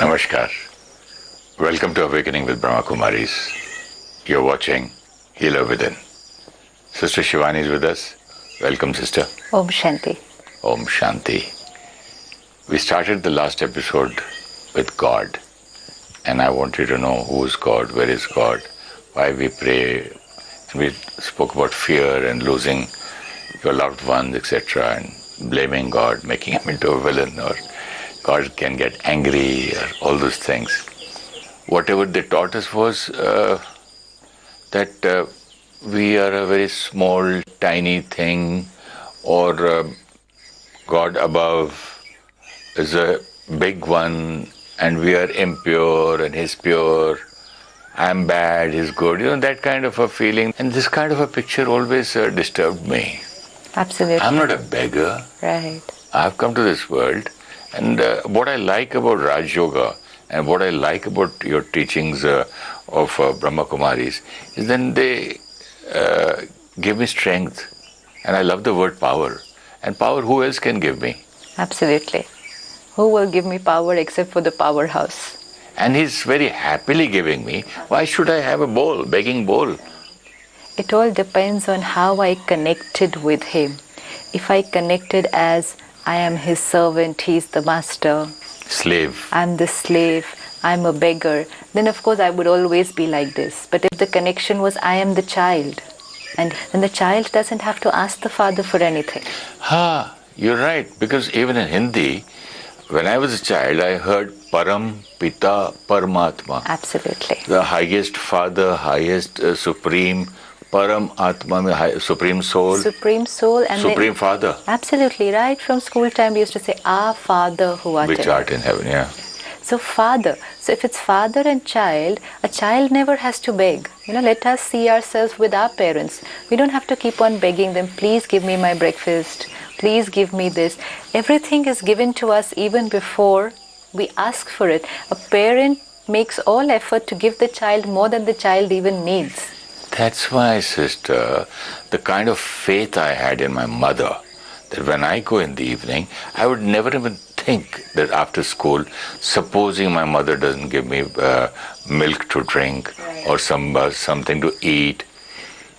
Namaskar. Welcome to Awakening with Brahmakumaris. You're watching Healer Within. Sister Shivani is with us. Welcome, sister. Om Shanti. Om Shanti. We started the last episode with God. And I want you to know who is God, where is God, why we pray. And we spoke about fear and losing your loved ones, etc. and blaming God, making him into a villain, or God can get angry, or all those things. Whatever they taught us was that we are a very small, tiny thing, or God above is a big one, and we are impure and He's pure. I'm bad, He's good. That kind of a feeling. And this kind of a picture always disturbed me. Absolutely. I'm not a beggar. Right. I've come to this world, and what I like about Rajayoga and what I like about your teachings of Brahmakumaris is then they give me strength, and I love the word power. And power, who else can give me? Absolutely. Who will give me power except for the powerhouse? And He's very happily giving me. Why should I have a bowl, begging bowl? It all depends on how I connected with Him. If I connected as I am His servant, He's the master. Slave. I'm the slave, I'm a beggar, then of course I would always be like this. But if the connection was I am the child, and then the child doesn't have to ask the father for anything. You're right. Because even in Hindi, when I was a child, I heard Param, Pita, Paramatma. Absolutely. The highest father, highest supreme, Param Atma, supreme soul. Supreme soul and Supreme Father. Absolutely. Right from school time we used to say, Our Father who art Which art in heaven, yeah. So Father. So if it's father and child, a child never has to beg. Let us see ourselves with our parents. We don't have to keep on begging them, please give me my breakfast, please give me this. Everything is given to us even before we ask for it. A parent makes all effort to give the child more than the child even needs. That's why, sister, the kind of faith I had in my mother, that when I go in the evening, I would never even think that after school, supposing my mother doesn't give me milk to drink, right, or something to eat,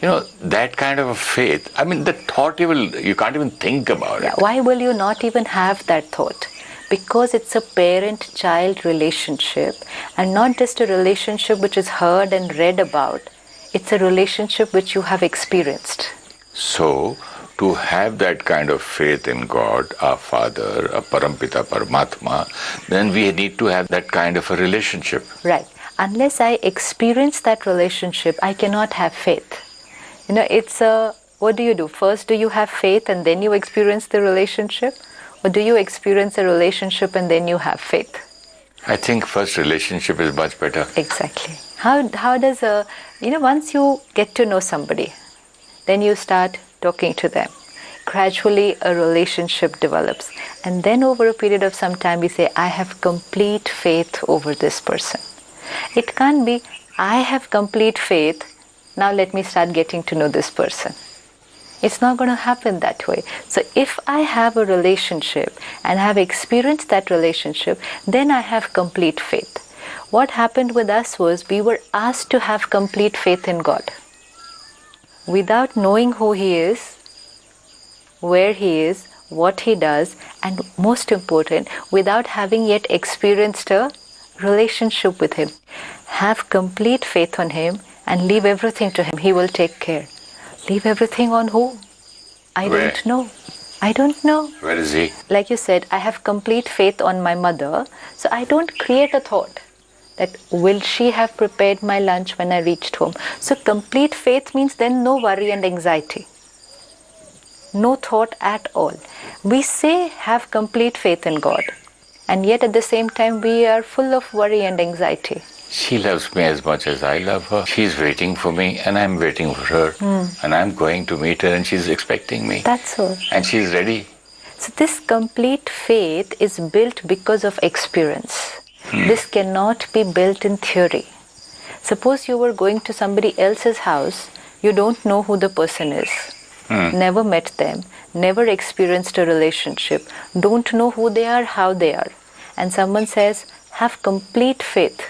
that kind of a faith. I mean, the thought you can't even think about it. Why will you not even have that thought? Because it's a parent-child relationship, and not just a relationship which is heard and read about. It's a relationship which you have experienced. So, to have that kind of faith in God, our Father, our Parampita, Paramatma, then we need to have that kind of a relationship. Right. Unless I experience that relationship, I cannot have faith. What do you do? First, do you have faith and then you experience the relationship? Or do you experience a relationship and then you have faith? I think first relationship is much better. Exactly. How does once you get to know somebody, then you start talking to them. Gradually a relationship develops. And then over a period of some time we say, I have complete faith over this person. It can't be, I have complete faith, now let me start getting to know this person. It's not going to happen that way. So if I have a relationship and have experienced that relationship, then I have complete faith. What happened with us was we were asked to have complete faith in God. Without knowing who He is, where He is, what He does, and most important, without having yet experienced a relationship with Him. Have complete faith on Him and leave everything to Him. He will take care. Leave everything on who? I don't know. I don't know. Where is He? Like you said, I have complete faith on my mother, so I don't create a thought that will she have prepared my lunch when I reached home. So complete faith means then no worry and anxiety. No thought at all. We say have complete faith in God, and yet at the same time we are full of worry and anxiety. She loves me as much as I love her. She's waiting for me and I'm waiting for her. And I'm going to meet her and she's expecting me. That's all. And she's ready. So this complete faith is built because of experience. This cannot be built in theory. Suppose you were going to somebody else's house, you don't know who the person is. Never met them, never experienced a relationship, don't know who they are, how they are. And someone says, have complete faith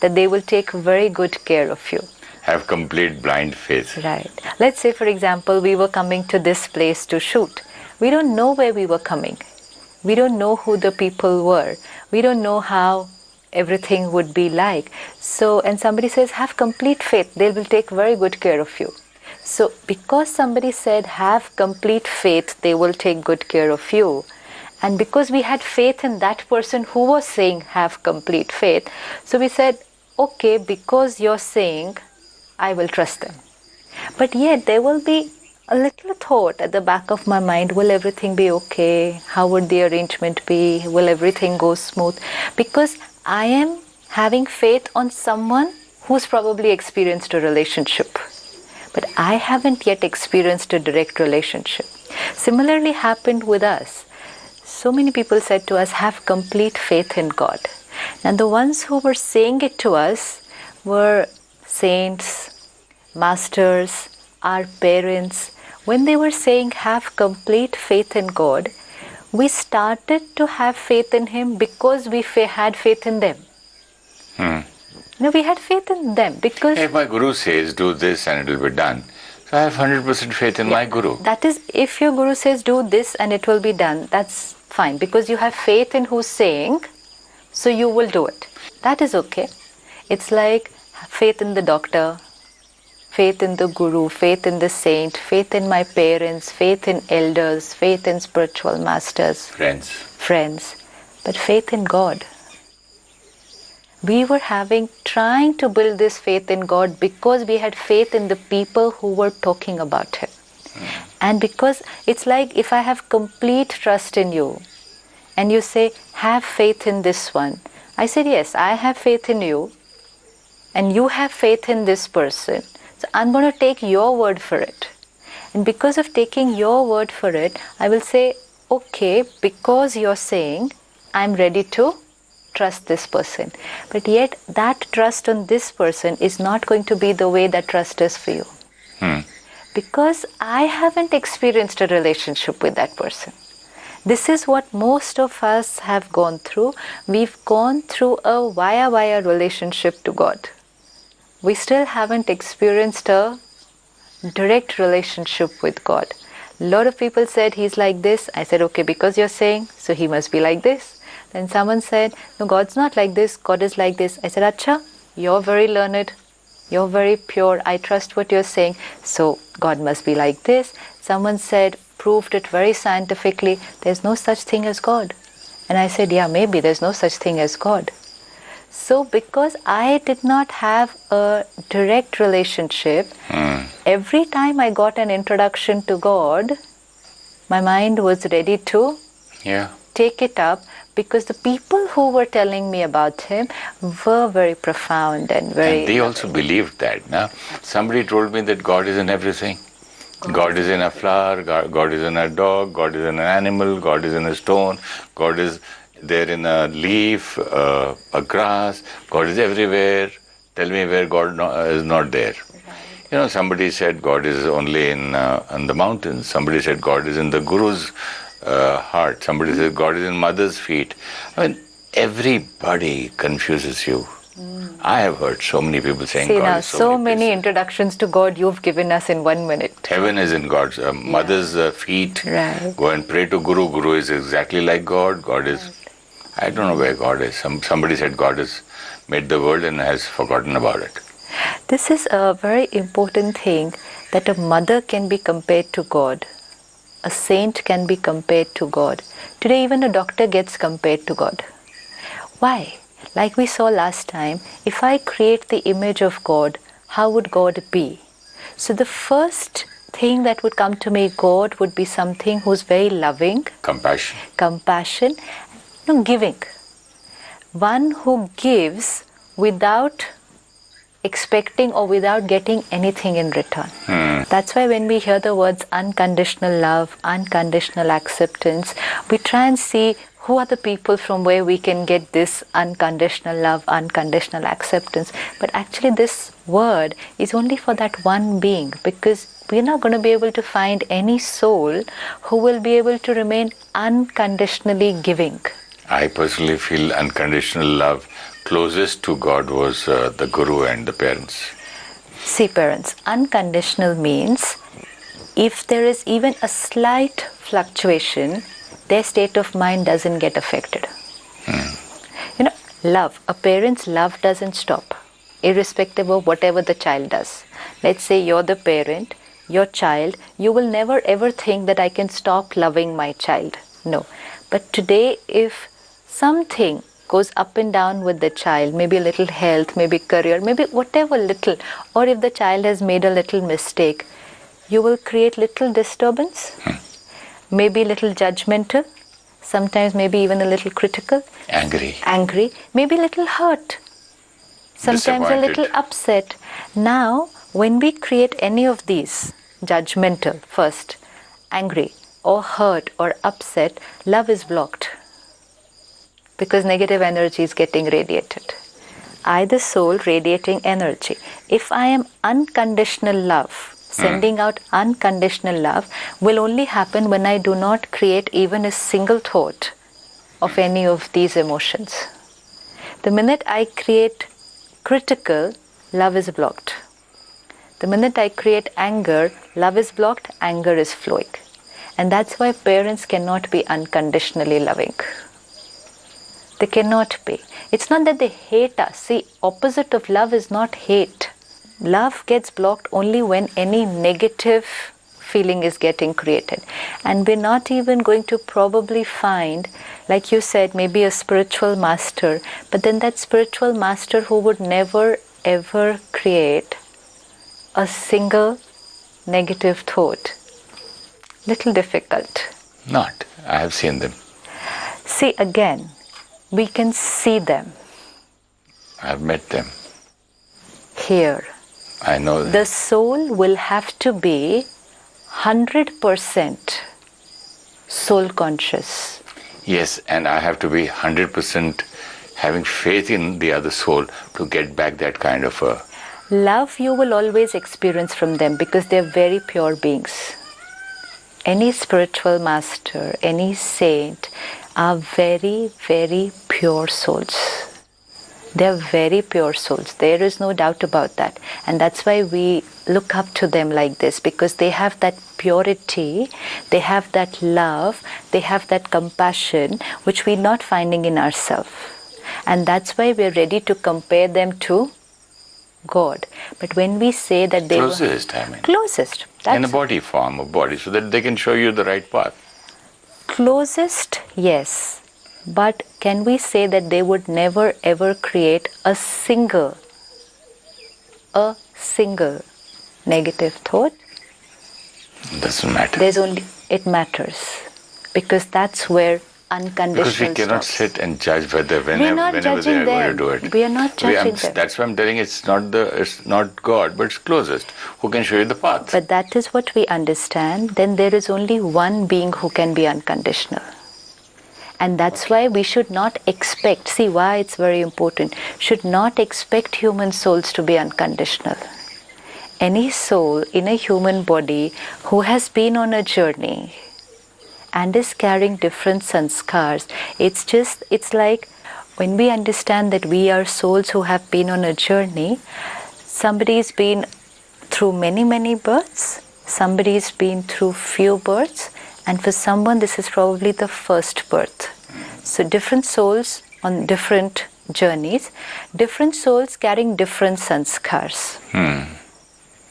that they will take very good care of you. Have complete blind faith. Right. Let's say, for example, we were coming to this place to shoot. We don't know where we were coming. We don't know who the people were. We don't know how everything would be like. So, and somebody says, have complete faith. They will take very good care of you. So, because somebody said, have complete faith, they will take good care of you. And because we had faith in that person who was saying, have complete faith, so we said, okay, because you're saying, I will trust them. But yet there will be a little thought at the back of my mind, will everything be okay? How would the arrangement be? Will everything go smooth? Because I am having faith on someone who's probably experienced a relationship. But I haven't yet experienced a direct relationship. Similarly happened with us. So many people said to us, have complete faith in God. And the ones who were saying it to us were saints, masters, our parents. When they were saying have complete faith in God, we started to have faith in Him because we had faith in them. No, we had faith in them because... If my Guru says do this and it will be done, so I have 100% faith in my Guru. That is, if your Guru says do this and it will be done, that's fine because you have faith in who's saying, so you will do it. That is okay. It's like faith in the doctor, faith in the Guru, faith in the saint, faith in my parents, faith in elders, faith in spiritual masters, friends, but faith in God. We were trying to build this faith in God because we had faith in the people who were talking about Him. And because it's like if I have complete trust in you and you say, have faith in this one. I said, yes, I have faith in you and you have faith in this person. So I'm going to take your word for it. And because of taking your word for it, I will say, okay, because you're saying, I'm ready to trust this person. But yet that trust on this person is not going to be the way that trust is for you. Because I haven't experienced a relationship with that person. This is what most of us have gone through. We've gone through a via relationship to God. We still haven't experienced a direct relationship with God. A lot of people said He's like this. I said, okay, because you're saying, so He must be like this. Then someone said, no, God's not like this, God is like this. I said, Acha, you're very learned, you're very pure, I trust what you're saying, so God must be like this. Someone said, proved it very scientifically, there's no such thing as God. And I said, yeah, maybe there's no such thing as God. So because I did not have a direct relationship, every time I got an introduction to God, my mind was ready to take it up, because the people who were telling me about Him were very profound and very... And they also believed that. Now, somebody told me that God is in everything. God is in a flower, God is in a dog, God is in an animal, God is in a stone, God is there in a leaf, a grass, God is everywhere. Tell me where God is not there. You know, somebody said God is only in the mountains. Somebody said God is in the Guru's heart. Somebody says God is in mother's feet. I mean, everybody confuses you. I have heard so many people saying God now, is so many introductions to God you've given us in 1 minute. Heaven is in God's mother's feet. Right. Go and pray to Guru. Guru is exactly like God. God is, I don't know where God is. Somebody said God has made the world and has forgotten about it. This is a very important thing, that a mother can be compared to God. A saint can be compared to God. Today even a doctor gets compared to God. Why? Like we saw last time, if I create the image of God, how would God be? So the first thing that would come to me, God would be something who's very loving. Compassion. No, giving. One who gives without expecting or without getting anything in return. That's why when we hear the words unconditional love, unconditional acceptance, we try and see who are the people from where we can get this unconditional love, unconditional acceptance. But actually this word is only for that one being, because we're not going to be able to find any soul who will be able to remain unconditionally giving. I personally feel unconditional love closest to God was the Guru and the parents. See, parents, unconditional means if there is even a slight fluctuation, their state of mind doesn't get affected. You know, love, a parent's love doesn't stop, irrespective of whatever the child does. Let's say you're the parent, your child, you will never ever think that I can stop loving my child. No. But today, if something goes up and down with the child, maybe a little health, maybe career, maybe whatever little, or if the child has made a little mistake, you will create little disturbance, maybe little judgmental, sometimes maybe even a little critical, angry, maybe a little hurt, sometimes a little upset. Now, when we create any of these, judgmental first, angry or hurt or upset, love is blocked because negative energy is getting radiated. I, the soul, radiating energy. If I am unconditional love, sending out unconditional love, will only happen when I do not create even a single thought of any of these emotions. The minute I create critical, love is blocked. The minute I create anger, love is blocked, anger is flowing. And that's why parents cannot be unconditionally loving. They cannot be. It's not that they hate us. See, opposite of love is not hate. Love gets blocked only when any negative feeling is getting created. And we're not even going to probably find, like you said, maybe a spiritual master, but then that spiritual master who would never ever create a single negative thought. Little difficult. Not. I have seen them. See, again, we can see them. I have met them. Here. I know them. The soul will have to be 100% soul conscious. Yes, and I have to be 100% having faith in the other soul to get back that kind of a... Love you will always experience from them because they're very pure beings. Any spiritual master, any saint are very, very pure souls. They're very pure souls. There is no doubt about that. And that's why we look up to them like this, because they have that purity, they have that love, they have that compassion, which we're not finding in ourselves. And that's why we're ready to compare them to God. But when we say that they closest, were... Closest. In a body form of body, so that they can show you the right path. Closest, yes. But can we say that they would never ever create a single negative thought? Doesn't matter. It matters. Because that's where unconditional Because we cannot stops. sit and judge whenever they are going to do it. We are not judging them. That's why I'm telling you, it's not God, but it's closest who can show you the path. But that is what we understand. Then there is only one being who can be unconditional. And that's why we should not expect, see why it's very important, should not expect human souls to be unconditional. Any soul in a human body who has been on a journey and is carrying different sanskars, it's like when we understand that we are souls who have been on a journey, somebody's been through many, many births, somebody's been through few births, and for someone this is probably the first birth. So different souls on different journeys, different souls carrying different sanskars.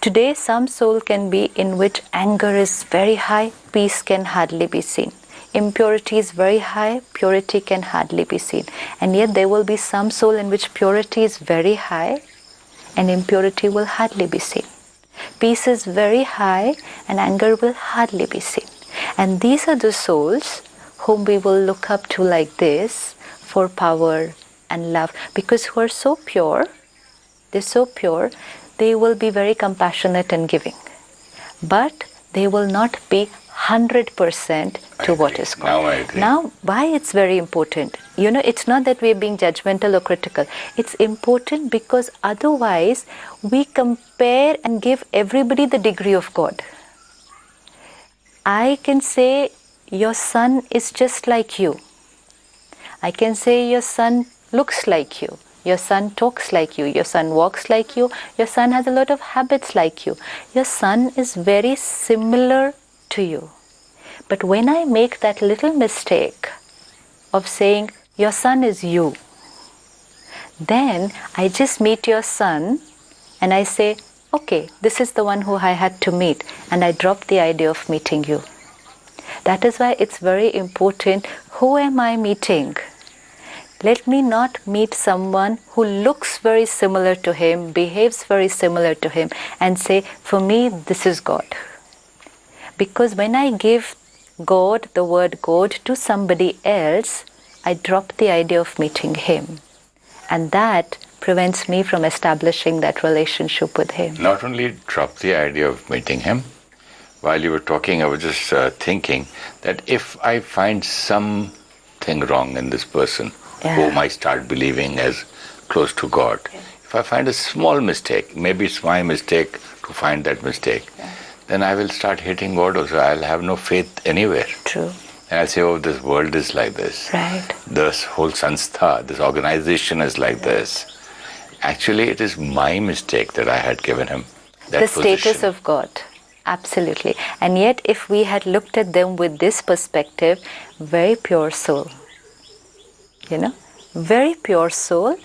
Today some soul can be in which anger is very high, peace can hardly be seen. Impurity is very high, purity can hardly be seen. And yet there will be some soul in which purity is very high and impurity will hardly be seen. Peace is very high and anger will hardly be seen. And these are the souls whom we will look up to like this for power and love, because who are so pure, they're so pure, they will be very compassionate and giving. But they will not be 100% to what is called. Now I agree. Now, why it's very important? You know, it's not that we're being judgmental or critical. It's important because otherwise we compare and give everybody the degree of God. I can say, your son is just like you. I can say your son looks like you. Your son talks like you. Your son walks like you. Your son has a lot of habits like you. Your son is very similar to you. But when I make that little mistake of saying your son is you, then I just meet your son and I say, okay, this is the one who I had to meet, and I drop the idea of meeting you. That is why it's very important, who am I meeting? Let me not meet someone who looks very similar to him, behaves very similar to him, and say, for me, this is God. Because when I give God, the word God, to somebody else, I drop the idea of meeting him. And that prevents me from establishing that relationship with him. Not only drop the idea of meeting him, while you were talking, I was just thinking that if I find something wrong in this person, whom I start believing as close to God, if I find a small mistake, maybe it's my mistake to find that mistake, then I will start hating God also. I'll have no faith anywhere. True. And I'll say, oh, this world is like this. Right. This whole sanstha, this organization is like this. Actually, it is my mistake that I had given him that the position. Status of God. Absolutely. And yet, if we had looked at them with this perspective, very pure soul, very pure soul,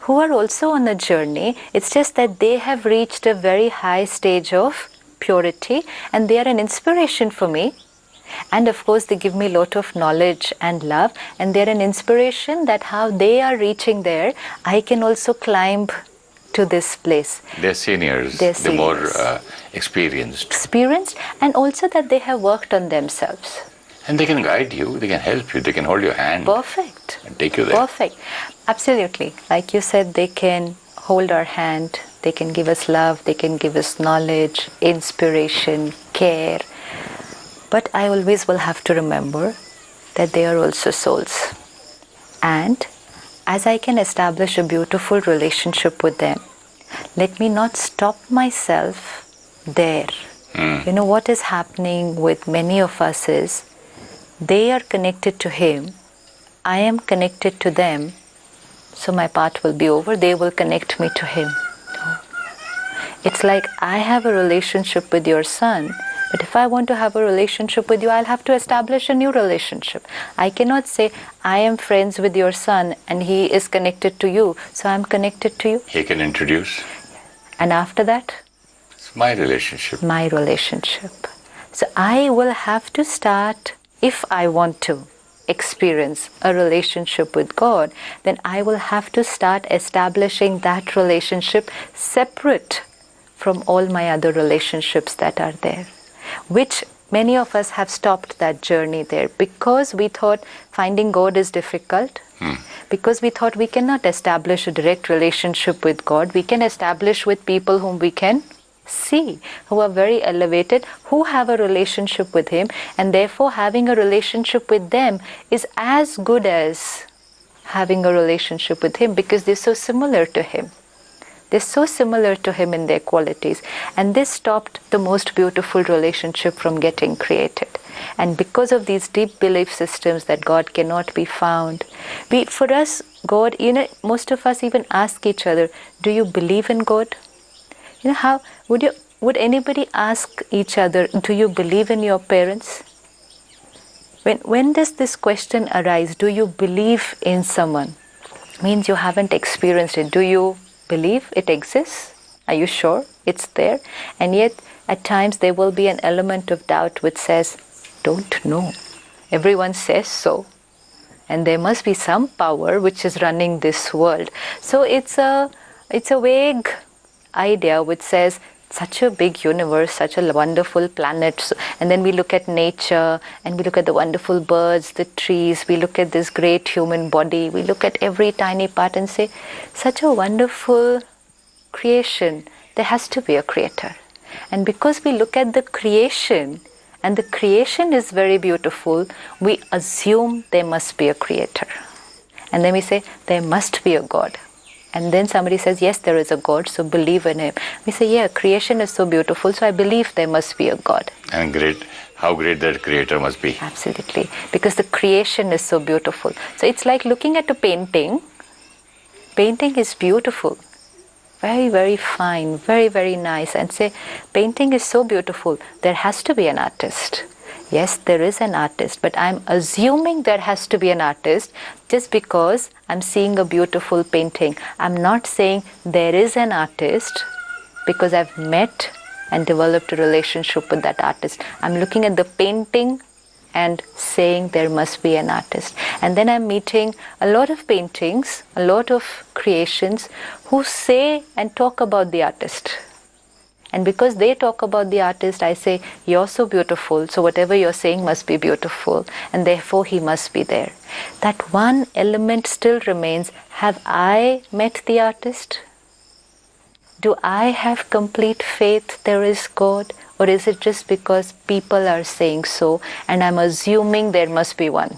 who are also on a journey. It's just that they have reached a very high stage of purity, and they are an inspiration for me. And of course, they give me a lot of knowledge and love, and they're an inspiration that how they are reaching there, I can also climb to this place. They're seniors, they're more experienced. Experienced, and also that they have worked on themselves. And they can guide you, they can help you, they can hold your hand. Perfect. And take you there. Perfect. Absolutely. Like you said, they can hold our hand, they can give us love, they can give us knowledge, inspiration, care. But I always will have to remember that they are also souls. And as I can establish a beautiful relationship with them, let me not stop myself there. What is happening with many of us is, they are connected to him, I am connected to them, so my part will be over, they will connect me to him. It's like I have a relationship with your son, but if I want to have a relationship with you, I'll have to establish a new relationship. I cannot say, I am friends with your son and he is connected to you, so I'm connected to you. He can introduce. And after that? It's my relationship. My relationship. So I will have to start, if I want to experience a relationship with God, then I will have to start establishing that relationship separate from all my other relationships that are there. Which many of us have stopped that journey there because we thought finding God is difficult. Because we thought we cannot establish a direct relationship with God. We can establish with people whom we can see, who are very elevated, who have a relationship with him, and therefore having a relationship with them is as good as having a relationship with him, because they're so similar to him. They're so similar to him in their qualities. And this stopped the most beautiful relationship from getting created. And because of these deep belief systems that God cannot be found, for us, God, most of us even ask each other, do you believe in God? How would anybody ask each other, do you believe in your parents? When does this question arise, do you believe in someone? Means you haven't experienced it. Do you believe it exists? Are you sure it's there? And yet at times there will be an element of doubt which says, don't know. Everyone says so. And there must be some power which is running this world. So it's a vague idea which says, such a big universe, such a wonderful planet. And then we look at nature and we look at the wonderful birds, the trees, we look at this great human body, we look at every tiny part and say, such a wonderful creation, there has to be a creator. And because we look at the creation and the creation is very beautiful, we assume there must be a creator. And then we say, there must be a God. And then somebody says, yes, there is a God, so believe in him. We say, yeah, creation is so beautiful, so I believe there must be a God. And great how great that creator must be. Absolutely. Because the creation is so beautiful. So it's like looking at a painting. Painting is beautiful. Very, very fine, very, very nice. And say, painting is so beautiful. There has to be an artist. Yes, there is an artist, but I'm assuming there has to be an artist just because I'm seeing a beautiful painting. I'm not saying there is an artist because I've met and developed a relationship with that artist. I'm looking at the painting and saying there must be an artist. And then I'm meeting a lot of paintings, a lot of creations who say and talk about the artist. And because they talk about the artist, I say, you're so beautiful, so whatever you're saying must be beautiful, and therefore he must be there. That one element still remains, have I met the artist? Do I have complete faith there is God? Or is it just because people are saying so, and I'm assuming there must be one?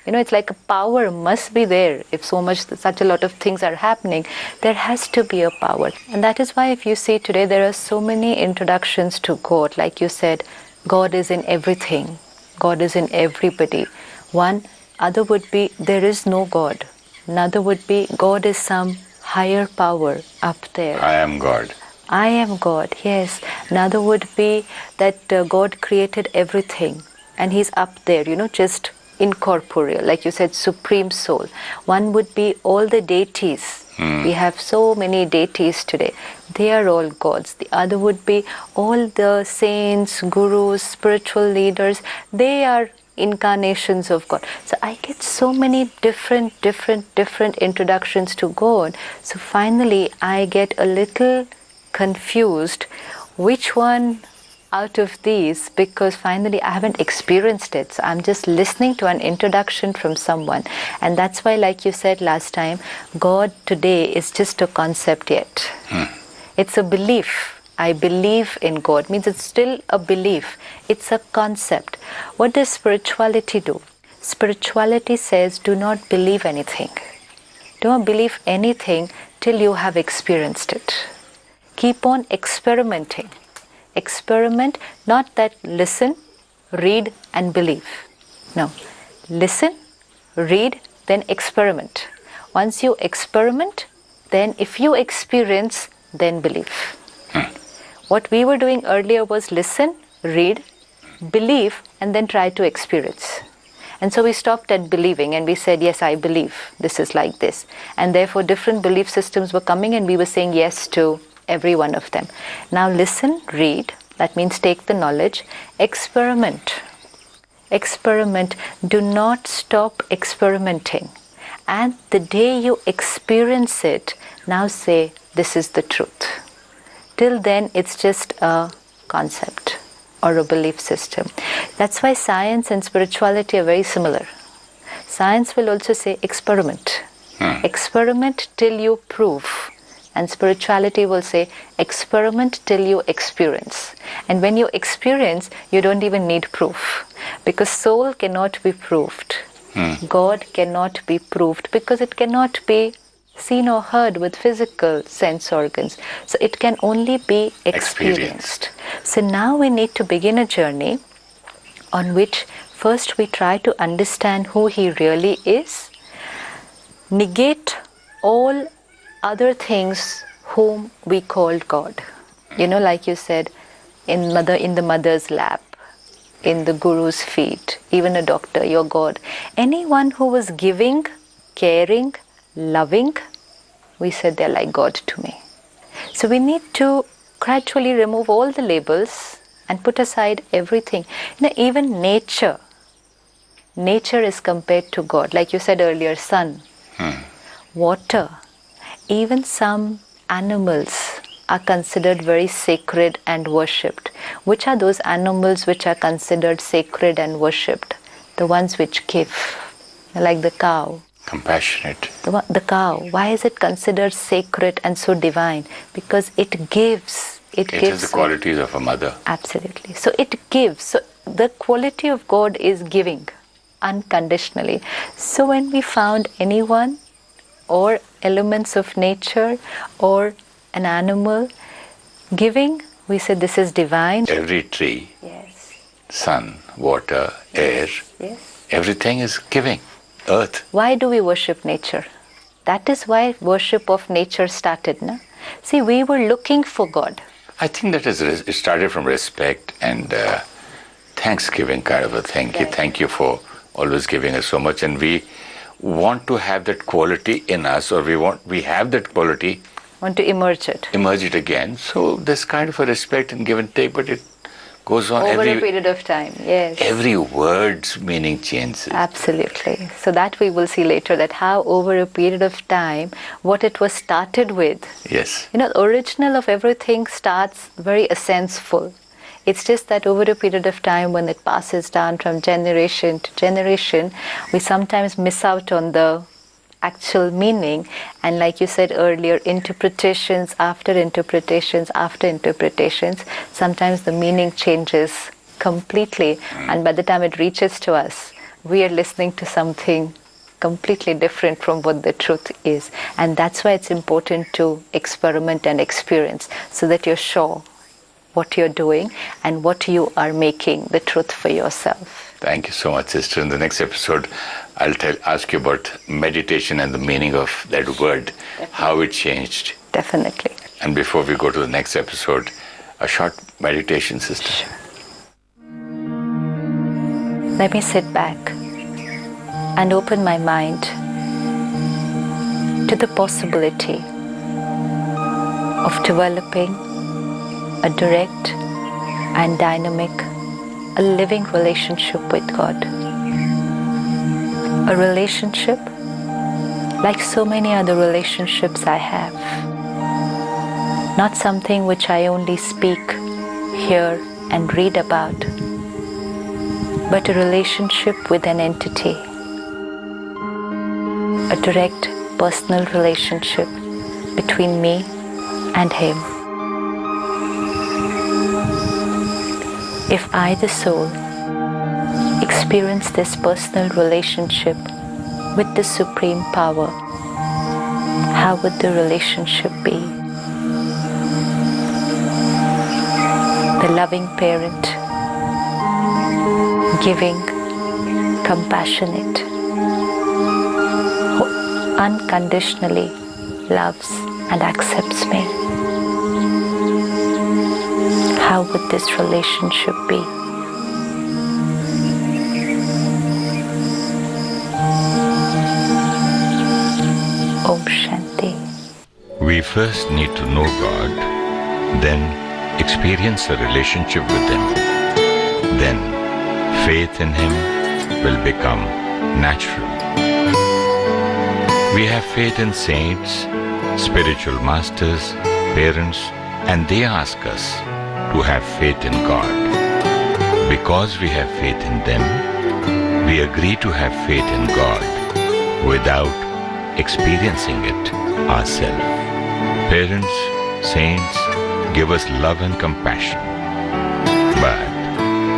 It's like a power must be there. If such a lot of things are happening, there has to be a power. And that is why if you see today, there are so many introductions to God. Like you said, God is in everything. God is in everybody. One, other would be, there is no God. Another would be, God is some higher power up there. I am God. I am God, yes. Another would be that God created everything and He's up there, just incorporeal, like you said, supreme soul. One would be all the deities. We have so many deities today. They are all gods. The other would be all the saints, gurus, spiritual leaders. They are incarnations of God. So I get so many different introductions to God. So finally I get a little confused which one out of these, because finally I haven't experienced it. So I'm just listening to an introduction from someone. And that's why, like you said last time, God today is just a concept yet. It's a belief. I believe in God means it's still a belief. It's a concept. What does spirituality do? Spirituality says, do not believe anything. Do not believe anything till you have experienced it. Keep on experimenting. Experiment, not that listen, read and believe. No. Listen, read, then experiment. Once you experiment, then if you experience, then believe. What we were doing earlier was listen, read, believe, and then try to experience. And so we stopped at believing and we said, yes, I believe this is like this. And therefore different belief systems were coming and we were saying yes to every one of them. Now listen, read, that means take the knowledge, experiment. Experiment, do not stop experimenting. And the day you experience it, now say, this is the truth. Till then, it's just a concept or a belief system. That's why science and spirituality are very similar. Science will also say experiment. Experiment till you prove. And spirituality will say experiment till you experience. And when you experience, you don't even need proof. Because soul cannot be proved. God cannot be proved because it cannot be seen or heard with physical sense organs. So it can only be experienced. So now we need to begin a journey on which first we try to understand who He really is, negate all other things whom we called God. Like you said, in the mother's lap, in the guru's feet, even a doctor, your God. Anyone who was giving, caring, loving, we said they're like God to me. So we need to gradually remove all the labels and put aside everything. Even nature is compared to God. Like you said earlier, sun, water, even some animals are considered very sacred and worshipped. Which are those animals which are considered sacred and worshipped? The ones which give, like the cow. Compassionate. The cow. Why is it considered sacred and so divine? Because it gives. It gives. Has the qualities of a mother. Absolutely. So it gives. So the quality of God is giving unconditionally. So when we found anyone or elements of nature or an animal giving, we said this is divine. Every tree, Yes. sun, water, air, Yes. everything is giving. Earth. Why do we worship nature? That is why worship of nature started, no? See, we were looking for God. I think that it started from respect and thanksgiving kind of a thing. Right. Thank you for always giving us so much, and we want to have that quality in us, or we have that quality, Want to emerge it again. So there's kind of a respect and give and take, but it goes on over a period of time. Yes. every word's meaning changes. Absolutely. So that we will see later, that how over a period of time, what it was started with. Yes. You know, the original of everything starts very essential. It's just that over a period of time, when it passes down from generation to generation, we sometimes miss out on the actual meaning. And like you said earlier, interpretations after interpretations after interpretations, sometimes the meaning changes completely. And by the time it reaches to us, we are listening to something completely different from what the truth is. And that's why it's important to experiment and experience, so that you're sure what you're doing and what you are making the truth for yourself. Thank you so much, sister. In the next episode, I'll ask you about meditation and the meaning of that word, Definitely. how it changed. Definitely. And before we go to the next episode, a short meditation, sister. Sure. Let me sit back and open my mind to the possibility of developing a direct and dynamic, a living relationship with God. A relationship like so many other relationships I have. Not something which I only speak, hear, and read about, but a relationship with an entity. A direct personal relationship between me and Him. If I, the soul, experience this personal relationship with the Supreme Power, how would the relationship be? The loving parent, giving, compassionate, who unconditionally loves and accepts me. How would this relationship be? Om Shanti. We first need to know God, then experience a relationship with Him. Then faith in Him will become natural. We have faith in saints, spiritual masters, parents, and they ask us to have faith in God. Because we have faith in them, we agree to have faith in God without experiencing it ourselves. Parents, saints give us love and compassion. But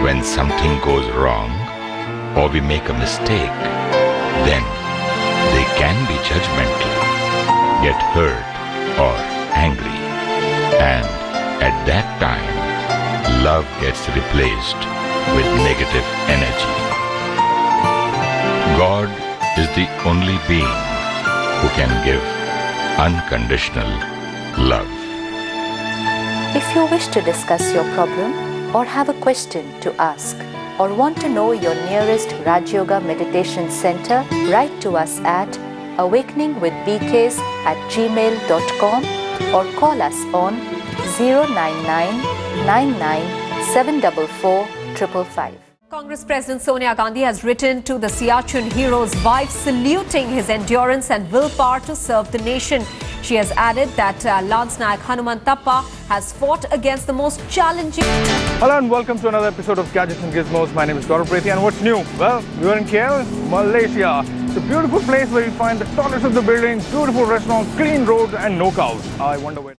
when something goes wrong or we make a mistake, then they can be judgmental, get hurt or angry. And at that time, love gets replaced with negative energy. God is the only being who can give unconditional love. If you wish to discuss your problem or have a question to ask or want to know your nearest Rajayoga Meditation Center, write to us at awakeningwithbks@gmail.com or call us on 09999744555. Congress President Sonia Gandhi has written to the Siachen hero's wife, saluting his endurance and willpower to serve the nation. She has added that Lance Nayak Hanumantappa has fought against the most challenging... Hello and welcome to another episode of Gadgets and Gizmos. My name is Gaurav Prethi, and what's new? Well, we are in KL, Malaysia. It's a beautiful place where you find the tallest of the buildings, beautiful restaurants, clean roads and no cows. I wonder where...